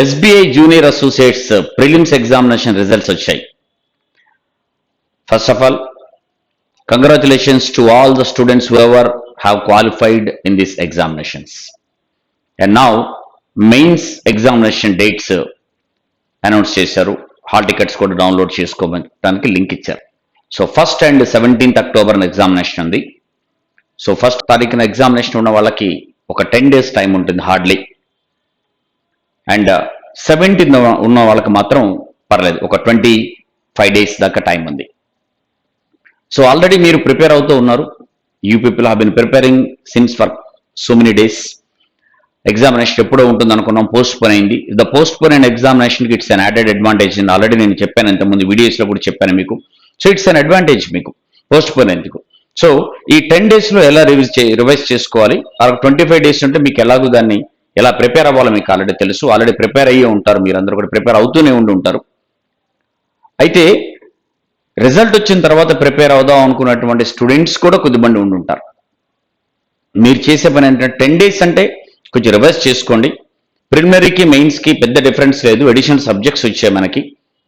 SBI Junior Associates Prelims Examination results వచ్చాయి. First of all, congratulations to all the students whoever have qualified in these examinations. And now, mains examination dates announce చేశారు. Hall tickets కూడా download చేసుకోవడానికి link ఇచ్చారు. So 1st and 17th October examination ఉంది. So 1st తారీఖున examination ఉన్న వాళ్ళకి ఒక 10 days time ఉంటుంది హార్డ్లీ. అండ్ 17th ఉన్న వాళ్ళకి మాత్రం పర్లేదు, ఒక 25 days దాకా టైం ఉంది. సో ఆల్రెడీ మీరు ప్రిపేర్ అవుతూ ఉన్నారు. You people have been preparing since for so many days. Examination ఎప్పుడో ఉంటుంది అనుకున్నాం, పోస్ట్ పోన్ అయింది. ద పోస్ట్ పోన్ అయిన ఎగ్జామినేషన్కి it's an added advantage. Already నేను చెప్పాను, ఇంతకుముందు వీడియోస్లో కూడా చెప్పాను మీకు. సో ఇట్స్ అన్ అడ్వాంటేజ్ మీకు పోస్ట్ పోన్ అయింది. సో ఈ 10 daysలో ఎలా రివైజ్ చేసుకోవాలి, 25 days ఉంటే మీకు ఎలాగో దాన్ని ఎలా ప్రిపేర్ అవ్వాలో మీకు ఆల్రెడీ తెలుసు. ఆల్రెడీ ప్రిపేర్ అయ్యే ఉంటారు, మీరందరూ కూడా ప్రిపేర్ అవుతూనే ఉంటారు. అయితే రిజల్ట్ వచ్చిన తర్వాత ప్రిపేర్ అవుదాం అనుకున్నటువంటి స్టూడెంట్స్ కూడా కొద్దిమంది ఉంటారు. మీరు చేసే పని ఏంటంటే 10 days అంటే కొంచెం రివైజ్ చేసుకోండి. ప్రిలిమినరీకి మెయిన్స్కి పెద్ద డిఫరెన్స్ లేదు. అడిషనల్ సబ్జెక్ట్స్ వచ్చాయి మనకి.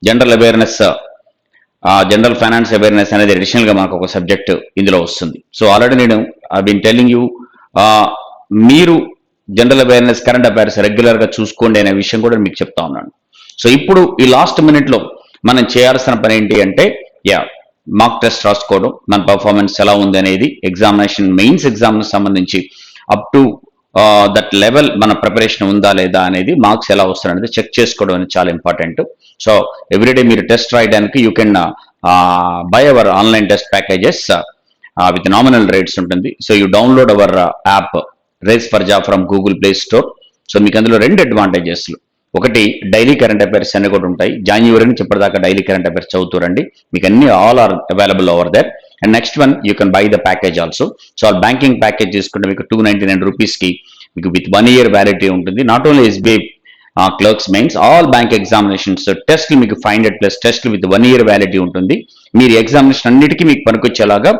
General awareness, general finance awareness అనేది అడిషనల్గా మనకు ఒక సబ్జెక్ట్ ఇందులో వస్తుంది. సో ఆల్రెడీ నేను ఐ బీన్ టెల్లింగ్ యూ, మీరు జనరల్ అవేర్నెస్, కరెంట్ అఫైర్స్ రెగ్యులర్గా చూసుకోండి అనే విషయం కూడా మీకు చెప్తా ఉన్నాను. సో ఇప్పుడు ఈ లాస్ట్ మినిట్లో మనం చేయాల్సిన పని ఏంటి అంటే, మాక్ టెస్ట్ రాసుకోవడం, మన పర్ఫార్మెన్స్ ఎలా ఉంది అనేది, ఎగ్జామినేషన్ మెయిన్స్ ఎగ్జామ్కి సంబంధించి అప్ టు దట్ లెవెల్ మన ప్రిపరేషన్ ఉందా లేదా అనేది, మార్క్స్ ఎలా వస్తుంది అనేది చెక్ చేసుకోవడం అనేది చాలా ఇంపార్టెంట్. సో ఎవ్రీడే మీరు టెస్ట్ రాయడానికి you can buy our online test packages with nominal rates ఉంటుంది. So you download our app race for job from Google Play Store. So మీకు అందులో 2 అడ్వాంటేజెస్లు. ఒకటి, డైలీ కరెంట్ అఫైర్స్ అన్ని కూడా ఉంటాయి. జనవరి నుంచి ఇప్పటిదాకా డైలీ కరెంట్ అఫైర్స్ చదువుతారండి. మీకు అన్ని all are available over there. And next one, you can buy the package also. So ఆ బ్యాంకింగ్ ప్యాకేజ్ తీసుకుంటే మీకు 299 రూపీస్కి మీకు విత్ 1 year వ్యాలిడిటీ ఉంటుంది. Not only SBI clerks mains, all bank examinations టెస్ట్లు మీకు 500+ టెస్ట్లు విత్ 1 year వ్యాలిడిటీ ఉంటుంది. మీరు ఎగ్జామినేషన్ అన్నిటికీ మీకు పనికొచ్చేలాగా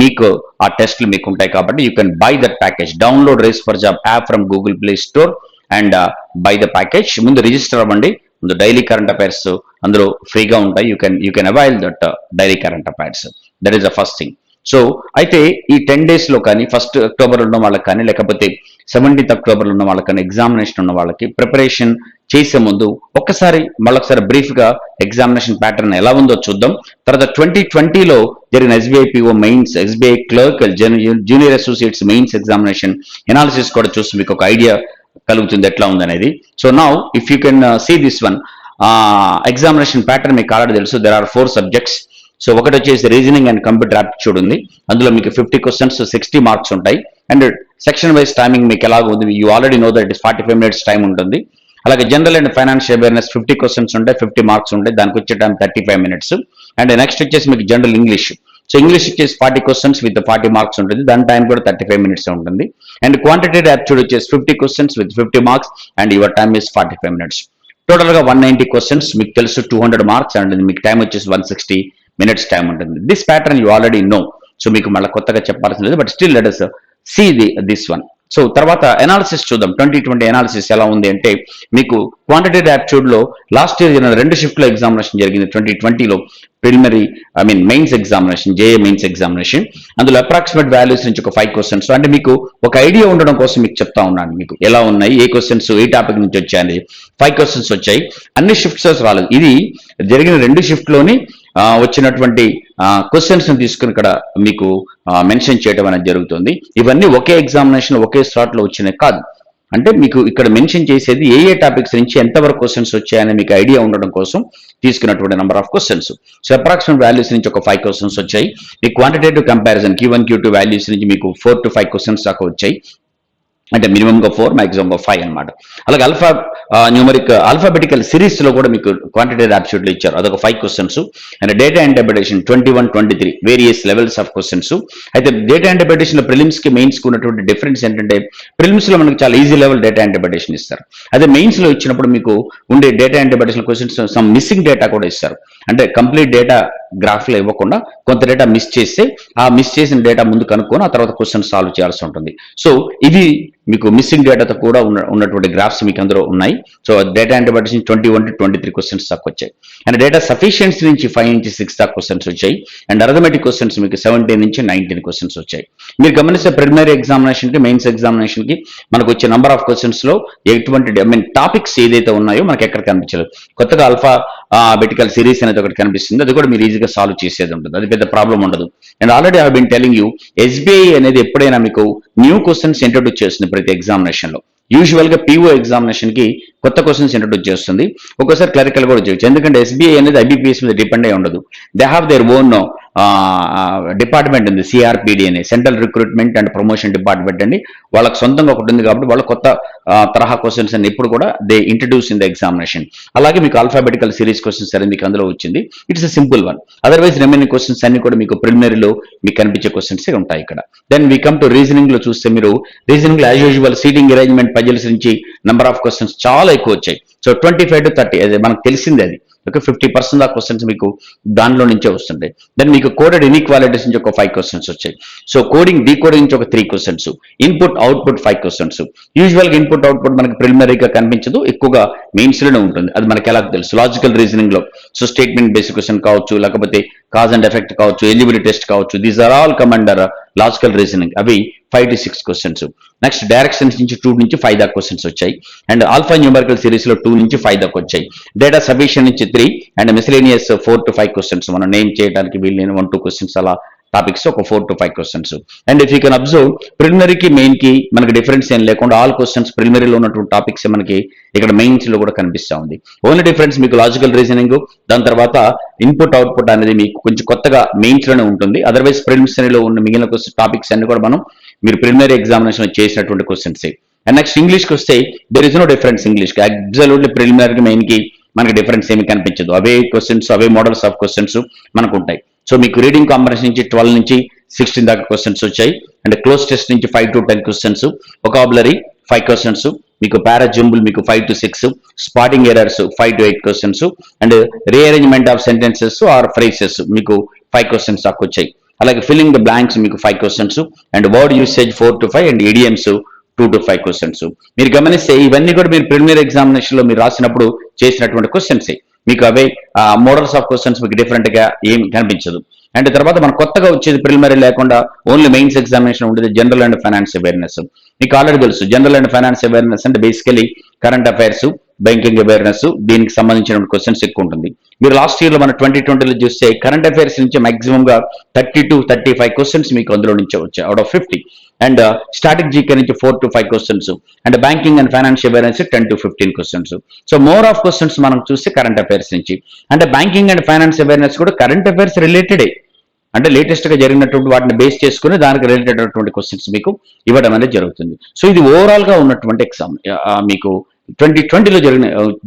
మీకు ఆ టెస్ట్లు మీకు ఉంటాయి. కాబట్టి you can buy that package. Download race for job app from Google Play Store and buy the package. ముందు రిజిస్టర్ అవ్వండి. ముందు డైలీ కరెంట్ అఫైర్స్ అందులో ఫ్రీగా ఉంటాయి. You can avail that daily current affairs. That is the first thing. So అయితే ఈ 10 daysలో కానీ 1st October ఉన్న వాళ్ళకి కానీ, లేకపోతే 17th అక్టోబర్ ఉన్న వాళ్ళకి కానీ, ఎగ్జామినేషన్ ఉన్న వాళ్ళకి ప్రిపరేషన్ చేసే ముందు మళ్ళొకసారి బ్రీఫ్గా ఎగ్జామినేషన్ ప్యాటర్న్ ఎలా ఉందో చూద్దాం. తర్వాత 2020లో జరిగిన SBI PO మెయిన్స్, SBI క్లర్క్ junior associates mains examination analysis కూడా చూసి మీకు ఒక ఐడియా కలుగుతుంది ఎట్లా ఉందనేది. So now if you can see this one examination pattern మీకు ఆల్రెడీ తెలుసు. There are 4 subjects. సో ఒకటి వచ్చేసి రీజనింగ్ అండ్ కంప్యూటర్ యాప్టిట్యూడ్ ఉంది. అందులో మీకు 50 questions 60 marks ఉంటాయి. అండ్ సెక్షన్ వైజ్ టైమింగ్ మీకు ఎలాగ ఉంది, you already know that is 45 minutes time ఉంటుంది. అలాగే general and financial awareness 50 questions ఉంటాయి, 50 marks ఉంటాయి. దానికి వచ్చే టైం 35 minutes. అండ్ నెక్స్ట్ వచ్చేసి మీకు జనరల్ ఇంగ్లీష్. సో ఇంగ్లీష్ వచ్చేసి 40 questions విత్ 40 marks ఉంటుంది. దాని టైం కూడా 35 minutes ఉంటుంది. అండ్ క్వాంటిటేటివ్ యాప్టిట్యూడ్ వచ్చేసి 50 questions with 50 marks and your time is 45 minutes. టోటల్గా 190 questions మీకు తెలుసు, 200 marks అండ్ మీకు టైం వచ్చేసి 160 minutes టైం ఉంటుంది. This pattern you already know. So మీకు మళ్ళీ కొత్తగా చెప్పాల్సిన లేదు, but still let us see this one. So తర్వాత ఎనాలిసిస్ చూద్దాం. 2020 ఎనాలిసిస్ ఎలా ఉంది అంటే, మీకు క్వాంటిటేటివ్ యాప్టిట్యూడ్లో లాస్ట్ ఇయర్ జరిగిన 2 షిఫ్ట్లో ఎగ్జామినేషన్ జరిగింది. 2020లో preliminary mains examination, JA mains examination. అందులో అప్రాక్సిమేట్ వాల్యూస్ నుంచి ఒక 5 questions. అంటే మీకు ఒక ఐడియా ఉండడం కోసం మీకు చెప్తా ఉన్నాను, మీకు ఎలా ఉన్నాయి, ఏ క్వశ్చన్స్ ఏ టాపిక్ నుంచి వచ్చాయని. 5 questions వచ్చాయి. అన్ని షిఫ్ట్స్ రాలేదు. ఇది జరిగిన 2 షిఫ్ట్లోని వచ్చినటువంటి క్వశ్చన్స్ తీసుకుని ఇక్కడ మీకు మెన్షన్ చేయడం అనేది జరుగుతుంది. ఇవన్నీ ఒకే ఎగ్జామినేషన్ ఒకే స్లాట్లో వచ్చినాయి కాదు. అంటే మీకు ఇక్కడ మెన్షన్ చేసేది ఏ టాపిక్స్ నుంచి ఎంతవరకు క్వశ్చన్స్ వచ్చాయని మీకు ఐడియా ఉండడం కోసం తీసుకున్నటువంటి number of questions. So approximate values నుంచి ఒక 5 questions వచ్చాయి. మీ quantitative comparison Q1 Q2 values నుంచి మీకు 4 to 5 questions దాకా వచ్చాయి. అంటే మినిమంగా 4, మాక్సిమంగా 5 అనమాట. అలాగే ఆల్ఫాబెటికల్ సిరీస్లో కూడా మీకు క్వాంటిటేటివ్ యాప్టిట్యూడ్లో ఇచ్చారు, అదొక 5 questions. And data interpretation 21, 23 various levels of questions. అయితే డేటా ఇంటర్ప్రిటేషన్ ప్రిలిమ్స్కి మెయిన్స్కి ఉన్నటువంటి డిఫరెన్స్ ఏంటంటే, ప్రిలిమ్స్లో మనకి చాలా ఈజీ లెవెల్ డేటా ఇంటర్ప్రిటేషన్ ఇస్తారు. అదే మెయిన్స్లో ఇచ్చినప్పుడు మీకు ఉండే data interpretation questions some missing data కూడా ఇస్తారు. అంటే కంప్లీట్ డేటా గ్రాఫ్లో ఇవ్వకుండా కొంత డేటా మిస్ చేస్తే ఆ మిస్ చేసిన డేటా ముందు కనుక్కొని ఆ తర్వాత క్వశ్చన్ సాల్వ్ చేయాల్సి ఉంటుంది. సో ఇది మీకు మిస్సింగ్ డేటాతో కూడా ఉన్నటువంటి గ్రాఫ్స్ మీకు అందులో ఉన్నాయి. సో డేటా యాంటీబయాటిక్స్ నుంచి 21 to 23 క్వశ్చన్స్ దాకా వచ్చాయి. అండ్ డేటా సఫిషియన్సీ నుంచి 5 నుంచి 6 దాకా క్వశ్చన్స్ వచ్చాయి. అండ్ అర్థమెటిక్ క్వశ్చన్స్ మీకు 17 నుంచి 19 క్వశ్చన్స్ వచ్చాయి. మీరు గమనిస్తే ప్రిలిమినరీ ఎగ్జామినేషన్ కి, మెయిన్స్ ఎగ్జామినేషన్ కి మనకు వచ్చే నంబర్ ఆఫ్ క్వశ్చన్స్ లో ఎటువంటి టాపిక్స్ ఏదైతే ఉన్నాయో మనకి ఎక్కడ కనిపించలేదు. కొత్తగా ఆల్ఫా బెటికల్ సిరీస్ అనేది ఒకటి కనిపిస్తుంది. అది కూడా మీరు ఈజీగా సాల్వ్ చేసేది ఉంటుంది, అది పెద్ద ప్రాబ్లం ఉండదు. And already I been telling you, SBI అనేది ఎప్పుడైనా మీకు న్యూ క్వశ్చన్స్ ఇంట్రొడ్యూస్ చేస్తుంది ప్రతి ఎగ్జామినేషన్ లో. యూజువల్ గా పిఓ ఎగ్జామినేషన్ కి కొత్త క్వశ్చన్స్ ఇంట్రొడ్యూస్ చేస్తుంది, ఒక్కోసారి క్లరికల్ కూడా చేయొచ్చు. ఎందుకంటే ఎస్బీఐ అనేది ఐబీపీఎస్ మీద డిపెండ్ అయి ఉండదు. They have their own department ఉంది, సిఆర్పిడి అని, central recruitment and promotion department అండి. వాళ్ళకి సొంతంగా ఒకటి ఉంది కాబట్టి వాళ్ళ కొత్త తరహా క్వశ్చన్స్ అన్ని ఎప్పుడు కూడా they introduce in the examination. అలాగే మీకు ఆల్ఫాబెటికల్ సిరీస్ క్వశ్చన్స్ అనేది మీకు అందులో వచ్చింది. It's a simple one. Otherwise remaining questions అన్ని కూడా మీకు ప్రిలిమినరీలో మీకు కనిపించే క్వశ్చన్స్ ఉంటాయి ఇక్కడ. Then we come to reasoning లో చూస్తే, మీరు రీజనింగ్ లో as usual seating arrangement puzzles నుంచి నెంబర్ ఆఫ్ క్వశ్చన్స్ చాలా ఎక్కువ వచ్చాయి. సో 25 to 30 అదే మనకు తెలిసిందే అది. ఓకే, 50% ఆ క్వశ్చన్స్ మీకు దానిలో నుంచే వస్తుంటాయి. దెన్ మీకు కోడెడ్ ఇన్ఈక్వాలిటీస్ నుంచి ఒక 5 క్వశ్చన్స్ వచ్చాయి. సో కోడింగ్ డీకోడింగ్ నుంచి ఒక 3 questions, input output 5 questions. Usual గా ఇన్పుట్ అవుట్పుట్ మనకి ప్రిలిమినరీగా కనిపించదు, ఎక్కువగా మెయిన్స్ లోనే ఉంటుంది. అది మనకి ఎలా తెలుసు, లాజికల్ రీజనింగ్ లో. సో స్టేట్మెంట్ బేసిక్ క్వశ్చన్ కావచ్చు, లేకపోతే కాజ్ అండ్ ఎఫెక్ట్ కావచ్చు, ఎలిజిబిలిటీ టెస్ట్ కావచ్చు, these are all come under logical reasoning. అవి 5 to 6 క్వశ్చన్స్. నెక్స్ట్ డైరెక్షన్స్ నుంచి 2 నుంచి 5 దాకా క్వశ్చన్స్ వచ్చాయి. అండ్ ఆల్ఫా న్యూమరికల్ సిరీస్ లో 2 నుంచి 5 దాకా వచ్చాయి. డేటా సఫిషియెంట్ నుంచి 3 అండ్ మిస్లేనియస్ 4 to 5 క్వశ్చన్స్. మనం నేమ్ చేయడానికి వీళ్ళని 1-2 క్వశ్చన్స్ అలా టాపిక్స్ ఒక 4 to 5 questions. And if you can observe, ప్రిలిమినరీకి మెయిన్ కి మనకి డిఫరెన్స్ ఏం లేకుండా ఆల్ క్వశ్చన్స్ ప్రిలిమినరీలో ఉన్నటువంటి టాపిక్స్ మనకి ఇక్కడ మెయిన్స్ లో కూడా కనిపిస్తా ఉంది. ఓన్లీ డిఫరెన్స్ మీకు లాజికల్ రీజనింగ్, దాని తర్వాత ఇన్పుట్ అవుట్పుట్ అనేది మీకు కొంచెం కొత్తగా మెయిన్స్ లోనే ఉంటుంది. అదర్వైజ్ ప్రిలిమినరీలో ఉన్న మిగిలిన టాపిక్స్ అన్ని కూడా మనం మీరు ప్రిలిమినరీ ఎగ్జామినేషన్ చేసినటువంటి క్వశ్చన్స్. అండ్ నెక్స్ట్ ఇంగ్లీష్కి వస్తే దెర్ ఇస్ నో డిఫరెన్స్. ఇంగ్లీష్కి అబ్సల్యూట్లీ ప్రిలిమినరీ మెయిన్ కి మనకి డిఫరెన్స్ ఏమి కనిపించదు. అవే క్వశ్చన్స్, అవే మోడల్స్ ఆఫ్ క్వశ్చన్స్ మనకు ఉంటాయి. సో మీకు రీడింగ్ కాంప్రహెన్షన్ నుంచి 12 నుంచి 16 దాకా క్వశ్చన్స్ వచ్చాయి. అండ్ క్లోజ్ టెస్ట్ నుంచి 5 to 10 క్వశ్చన్స్, వొకాబులరీ 5 క్వశ్చన్స్, మీకు పారాజంబుల్ మీకు 5 to 6, spotting errors 5 to 8 questions, and rearrangement of sentences or phrases మీకు 5 క్వశ్చన్స్ దాకా వచ్చాయి. అలాగే ఫిల్లింగ్ ద బ్లాంక్స్ మీకు 5 questions, and word usage 4 to 5, and idioms 2 to 5 questions. మీరు గమనిస్తే ఇవన్నీ కూడా మీరు ప్రిలిమినరీ ఎగ్జామినేషన్ లో మీరు రాసినప్పుడు చేసినటువంటి క్వశ్చన్స్. మీకు అవే మోడల్స్ ఆఫ్ క్వశ్చన్స్ మీకు డిఫరెంట్ గా ఏం కనిపించదు. అండ్ తర్వాత మన కొత్తగా వచ్చేది ప్రిలిమినరీ లేకుండా ఓన్లీ మెయిన్స్ ఎగ్జామినేషన్ ఉండేది జనరల్ అండ్ ఫైనాన్స్ అవేర్నెస్. మీకు ఆల్రెడీ తెలుసు, జనరల్ అండ్ ఫైనాన్స్ అవేర్నెస్ అంటే basically current affairs, banking awareness, దీనికి సంబంధించిన క్వశ్చన్స్ ఎక్కువ ఉంటుంది. మీరు లాస్ట్ ఇయర్ లో మన 2020లో చూస్తే కరెంట్ అఫైర్స్ నుంచి మాక్సిమం గా 30 to 35 క్వశ్చన్స్ మీకు అందులో నుంచి వచ్చాయి out of 50. And static GK నుంచి 4 to 5 questions, and banking and finance awareness 10 to 15 questions. So more of questions మనం చూస్తే కరెంట్ అఫైర్స్ నుంచి. అంటే బ్యాంకింగ్ అండ్ ఫైనాన్స్ అవేర్నెస్ కూడా కరెంట్ అఫైర్స్ రిలేటెడే, అంటే లేటెస్ట్ గా జరిగినటువంటి వాటిని బేస్ చేసుకుని దానికి రిలేటెడ్ అయినటువంటి క్వశ్చన్స్ మీకు ఇవ్వడం అనేది జరుగుతుంది. సో ఇది ఓవరాల్ గా ఉన్నటువంటి ఎగ్జామ్. మీకు 2020లో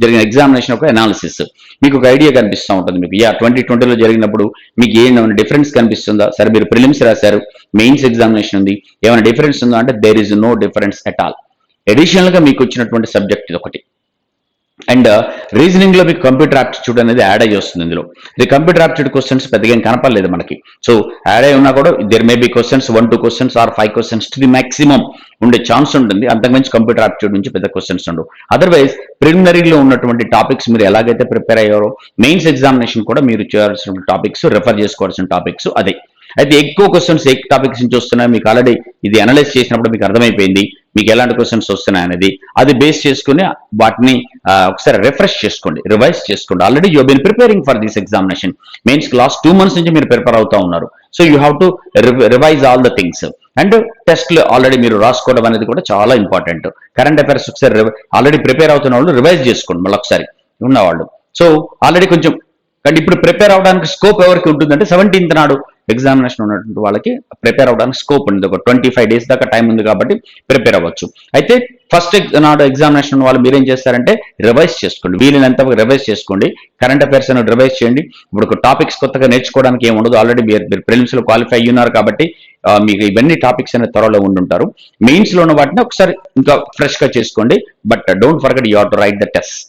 జరిగిన ఎగ్జామినేషన్ ఒక అనాలిసిస్, మీకు ఒక ఐడియా కనిపిస్తూ ఉంటుంది. మీకు 2020లో జరిగినప్పుడు మీకు ఏమైనా డిఫరెన్స్ కనిపిస్తుందా? సరే మీరు ప్రిలిమ్స్ రాశారు, మెయిన్స్ ఎగ్జామినేషన్ ఉంది, ఏమైనా డిఫరెన్స్ ఉందా అంటే there is no difference at all. Additional గా మీకు వచ్చినటువంటి సబ్జెక్ట్ ఇది ఒకటి. అండ్ రీజనింగ్ లో మీకు కంప్యూటర్ ఆప్టిట్యూడ్ అనేది యాడ్ అయ్యి వస్తుంది. ఇందులో ఇది కంప్యూటర్ ఆప్టిట్యూడ్ క్వశ్చన్స్ పెద్దగా ఏం కనపడలేదు మనకి. సో యాడ్ అయి ఉన్నా కూడా there may be questions 1-2 questions or 5 questions to the maximum ఉండే ఛాన్స్ ఉంటుంది. అంతకుమించి కంప్యూటర్ ఆప్టిట్యూడ్ నుంచి పెద్ద క్వశ్చన్స్ ఉండవు. అదర్వైజ్ ప్రిలిమినరీలో ఉన్నటువంటి టాపిక్స్ మీరు ఎలాగైతే ప్రిపేర్ అయ్యారో మెయిన్స్ ఎగ్జామినేషన్ కూడా మీరు చేయాల్సిన టాపిక్స్, రెఫర్ చేసుకోవాల్సిన టాపిక్స్ అదే. అయితే ఎక్కువ క్వశ్చన్స్ ఏ టాపిక్స్ నుంచి వస్తున్నాయి మీకు ఆల్రెడీ ఇది అనలైజ్ చేసినప్పుడు మీకు అర్థమైపోయింది మీకు ఎలాంటి క్వశ్చన్స్ వస్తున్నాయి అనేది. అది బేస్ చేసుకుని వాటిని ఒకసారి రిఫ్రెష్ చేసుకోండి, రివైజ్ చేసుకోండి. Already you been preparing for this examination. Means last 2 months నుంచి మీరు ప్రిపేర్ అవుతా ఉన్నారు. So you have to revise all the things. And టెస్ట్లు ఆల్రెడీ మీరు రాసుకోవడం అనేది కూడా చాలా ఇంపార్టెంట్. కరెంట్ అఫైర్స్ ఒకసారి ఆల్రెడీ ప్రిపేర్ అవుతున్న వాళ్ళు రివైజ్ చేసుకోండి మళ్ళీ ఒకసారి ఉన్నవాళ్ళు. సో ఆల్రెడీ కొంచెం కానీ ఇప్పుడు ప్రిపేర్ అవడానికి స్కోప్ ఎవరికి ఉంటుందంటే 17th నాడు ఎగ్జామినేషన్ ఉన్నటువంటి వాళ్ళకి ప్రిపేర్ అవడానికి స్కోప్ ఉంది. ఒక 25 days దాకా టైం ఉంది కాబట్టి ప్రిపేర్ అవ్వచ్చు. అయితే ఫస్ట్ నాడు ఎగ్జామినేషన్ వాళ్ళు మీరేం చేస్తారంటే రివైజ్ చేసుకోండి, వీలైనంత రివైజ్ చేసుకోండి. కరెంట్ అఫైర్స్ అనేది రివైజ్ చేయండి. ఇప్పుడు టాపిక్స్ కొత్తగా నేర్చుకోవడానికి ఏమి ఉండదు. ఆల్రెడీ మీరు ప్రిలిమ్స్ లో క్వాలిఫై అయ్యున్నారు కాబట్టి మీకు ఇవన్నీ టాపిక్స్ అనేది త్వరలో ఉండుంటారు. మెయిన్స్ లో ఉన్న వాటిని ఒకసారి ఇంకా ఫ్రెష్ గా చేసుకోండి. But don't forget you have to right the test.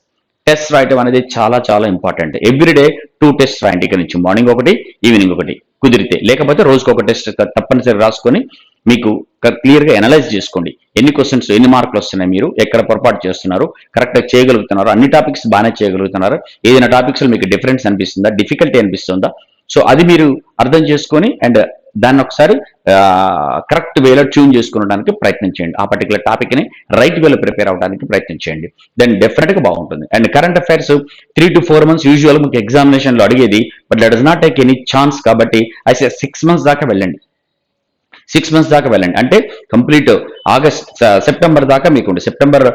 Test రాయటం అనేది చాలా చాలా ఇంపార్టెంట్. ఎవ్రీడే 2 tests రాయండి. ఇక్కడ నుంచి మార్నింగ్ ఒకటి, ఈవినింగ్ ఒకటి కుదిరితే, లేకపోతే రోజుకు ఒక టెస్ట్ తప్పనిసరి రాసుకొని మీకు క్లియర్ గా అనలైజ్ చేసుకోండి. ఎన్ని క్వశ్చన్స్, ఎన్ని మార్కులు వస్తున్నాయి, మీరు ఎక్కడ పొరపాటు చేస్తున్నారు, కరెక్ట్ గా చేయగలుగుతున్నారు, అన్ని టాపిక్స్ బాగానే చేయగలుగుతున్నారు, ఏదైనా టాపిక్స్ లో మీకు డిఫరెన్స్ అనిపిస్తుందా, డిఫికల్టీ అనిపిస్తుందా, సో అది మీరు అర్థం చేసుకొని అండ్ దాన్ని ఒకసారి కరెక్ట్ వేలో ట్యూన్ చేసుకోవడానికి ప్రయత్నం చేయండి. ఆ పర్టికులర్ టాపిక్ ని రైట్ వేలో ప్రిపేర్ అవడానికి ప్రయత్నం చేయండి. దెన్ డెఫినెట్ గా బాగుంటుంది. And current affairs 3 to 4 months usual మీకు ఎగ్జామినేషన్ లో అడిగేది, but that does not take any chance. కాబట్టి అయితే 6 months దాకా వెళ్ళండి. 6 months దాకా వెళ్ళండి. అంటే కంప్లీట్ సెప్టెంబర్ దాకా మీకు సెప్టెంబర్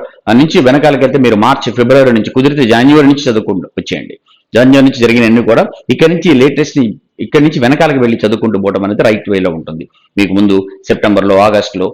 నుంచి వెనకాలకి వెళ్తే మీరు మార్చి, ఫిబ్రవరి నుంచి, కుదిరితే జనవరి నుంచి చదువుకుంటూ వచ్చేయండి. జనవరి నుంచి జరిగినవన్నీ కూడా ఇక్కడ నుంచి లేటెస్ట్ ఇక్కడ నుంచి వెనకాలకి వెళ్ళి చదువుకుంటూ పోవడం అనేది రైట్ వేలో ఉంటుంది. మీకు ముందు సెప్టెంబర్లో, ఆగస్టులో,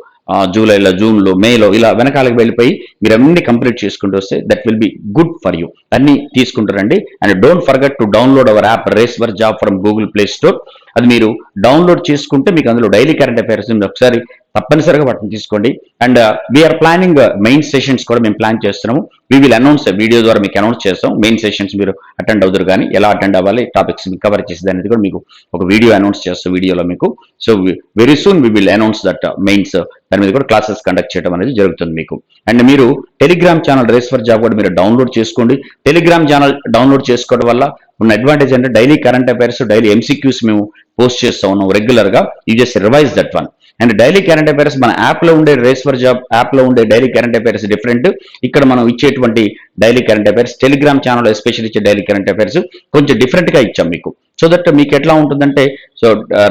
జూలైలో, జూన్లో, మేలో ఇలా వెనకాలకి వెళ్ళిపోయి మీరు అన్ని కంప్లీట్ చేసుకుంటూ వస్తే that will be good for you. అన్ని తీసుకుంటారండి. And don't forget to download our app race for job from Google Play Store. అది మీరు డౌన్లోడ్ చేసుకుంటే మీకు అందులో డైలీ కరెంట్ అఫైర్స్ ఒకసారి తప్పనిసరిగా వాటిని తీసుకోండి. And we're planning main sessions కూడా మేము ప్లాన్ చేస్తున్నాము. వీ విల్ అనౌన్స్ వీడియో ద్వారా మీకు అనౌన్స్ చేస్తాం. మెయిన్ సెషన్స్ మీరు అటెండ్ అవుతారు, కానీ ఎలా అటెండ్ అవ్వాలి, టాపిక్స్ కవర్ చేసేది అనేది కూడా మీకు ఒక వీడియో అనౌన్స్ చేస్తాం వీడియోలో మీకు. So very soon we will announce that mains, దాని మీద కూడా క్లాసెస్ కండక్ట్ చేయడం అనేది జరుగుతుంది మీకు. అండ్ మీరు Telegram channel race for job కూడా మీరు డౌన్లోడ్ చేసుకోండి. టెలిగ్రామ్ ఛానల్ డౌన్లోడ్ చేసుకోవడం వల్ల ఉన్న అడ్వాంటేజ్ అంటే daily current affairs, daily MCQs మేము పోస్ట్ చేస్తూ ఉన్నాం రెగ్యులర్ గా. You just revise that one. And daily current affairs మన యాప్ లో ఉండే రేస్ ఫర్ జాబ్ యాప్ లో ఉండే డైలీ కరెంట్ అఫైర్స్ డిఫరెంట్. ఇక్కడ మనం ఇచ్చేటువంటి daily current affairs Telegram channel special ఇచ్చే డైలీ కరెంట్ అఫైర్స్ కొంచెం డిఫరెంట్ గా ఇచ్చాం మీకు. సో దట్ మీకు ఎట్లా ఉంటుందంటే, సో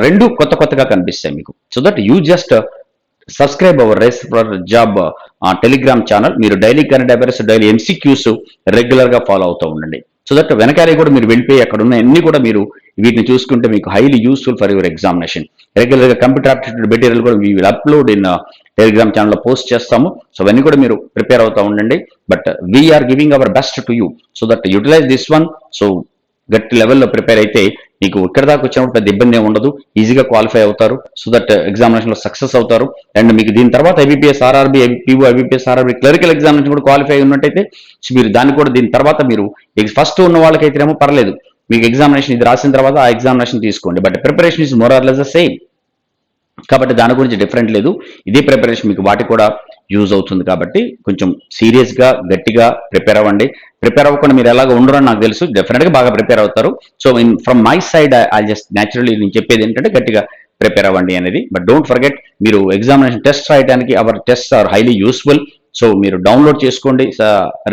రెండు కొత్తగా కనిపిస్తాయి మీకు. So that you just subscribe our Race for Job Telegram channel. మీరు daily current affairs, daily MCQs regular గా ఫాలో అవుతూ ఉండండి. సో దట్ వెనకాలే కూడా మీరు వెళ్ళిపోయి అక్కడ ఉన్న అన్ని కూడా మీరు వీటిని చూసుకుంటే మీకు highly useful for your examination. Regular గా కంప్యూటర్ ఆప్టిట్యూడ్ మెటీరియల్ కూడా we will upload in Telegram ఛానల్లో పోస్ట్ చేస్తాము. సో అవన్నీ కూడా మీరు ప్రిపేర్ అవుతూ ఉండండి. But we're giving our best to you. So that utilize this one. So గట్టి లెవెల్లో ప్రిపేర్ అయితే మీకు ఇక్కడ దాకా వచ్చినప్పుడు పెద్ద ఇబ్బంది ఏమి ఉండదు, ఈజీగా క్వాలిఫై అవుతారు. సో దట్ ఎగ్జామినేషన్ లో సక్సెస్ అవుతారు. అండ్ మీకు దీని తర్వాత IBPS, RRB, PO, IBPS, RRB clerical examination కూడా క్వాలిఫై ఉన్నట్టయితే మీరు దాన్ని కూడా దీని తర్వాత మీరు ఫస్ట్ ఉన్న వాళ్ళకైతేనేమో పర్లేదు, మీకు ఎగ్జామినేషన్ ఇది రాసిన తర్వాత ఆ ఎగ్జామినేషన్ తీసుకోండి. But preparation is more or less the same. కాబట్టి దాని గురించి డిఫరెంట్ లేదు. ఇదే ప్రిపరేషన్ మీకు వాటికి కూడా యూజ్ అవుతుంది. కాబట్టి కొంచెం సీరియస్ గా గట్టిగా ప్రిపేర్ అవ్వండి. ప్రిపేర్ అవ్వకుండా మీరు ఎలాగ ఉండరని నాకు తెలుసు, డెఫినెట్ గా బాగా ప్రిపేర్ అవుతారు. So from my side I just naturally నేను చెప్పేది ఏంటంటే గట్టిగా ప్రిపేర్ అవ్వండి అనేది. బట్ డోంట్ ఫర్గెట్, మీరు ఎగ్జామినేషన్ టెస్ట్ రాయడానికి our test are highly useful. So మీరు డౌన్లోడ్ చేసుకోండి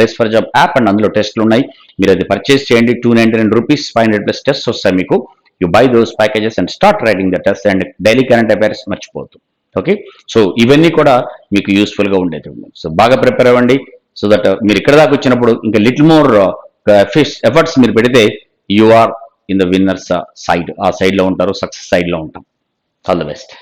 race for job app, and అందులో టెస్ట్లు ఉన్నాయి. మీరు అది పర్చేస్ చేయండి. 299 రూపీస్, 500+ టెస్ట్ వస్తాయి మీకు. You buy those packages and start writing the test, and daily current affairs మర్చిపోవద్దు. ఓకే, సో ఇవన్నీ కూడా మీకు యూస్ఫుల్ గా ఉండేది. సో బాగా ప్రిపేర్ అవ్వండి. సో దట్ మీరు ఇక్కడ దాకా వచ్చినప్పుడు ఇంకా లిటిల్ మోర్ ఎఫర్ట్స్ మీరు పెడితే you are in the winners side, ఆ సైడ్ లో ఉంటారు, సక్సెస్ సైడ్ లో ఉంటాం. All the best.